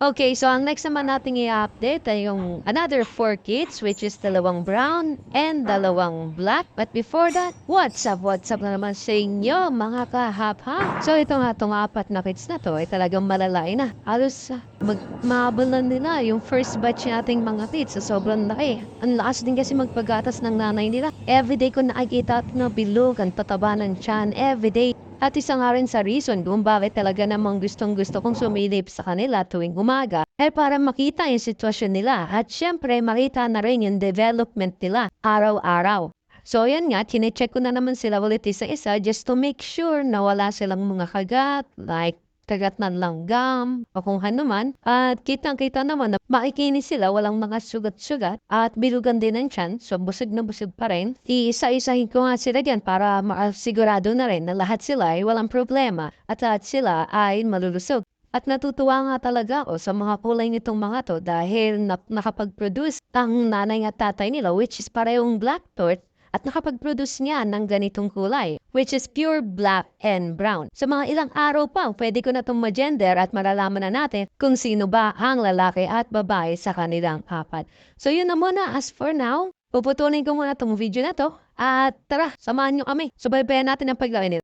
Okay, so ang next naman nating i-update ay yung another 4 kits, which is dalawang brown and dalawang black. But before that, what's up? What's up na naman sa inyo mga kahap-hap? So ito nga, itong 4 na kits na to ay talagang malalaki na. Halos mahabol na nila yung first batch nating mga kits. So sobrang laki. Ang lakas din kasi magpagatas ng nanay nila. Everyday ko nakikita na bilog, ang tataba ng tiyan, everyday. At isa nga rin sa reason kung bakit talaga namang gustong-gusto kong sumilip sa kanila tuwing umaga ay para makita yung sitwasyon nila at syempre makita na rin yung development nila araw-araw. So yan nga, chinecheck ko na naman sila ulit isa-isa just to make sure na wala silang mga kagat like kagat ng langgam o kung ano man. At kitang-kita naman na makikinis sila, walang mga sugat-sugat at bilugan din ang tiyan, so busog na busog pa rin. Iisa-isahin ko nga sila dyan para makasigurado na rin na lahat sila ay walang problema at lahat sila ay malulusog. At natutuwa nga talaga ako sa mga kulay nitong mga to dahil nakapag-produce ang nanay at tatay nila, which is parehong black torch, at nakapag-produce niya ng ganitong kulay, which is pure black and brown. Sa mga ilang araw pa, pwede ko na itong ma-gender at malalaman na natin kung sino ba ang lalaki at babae sa kanilang apat. So yun na muna as for now. Puputulin ko muna itong video na to at tara, samahan nyo kami. Subaybayan natin ang paglaki nito.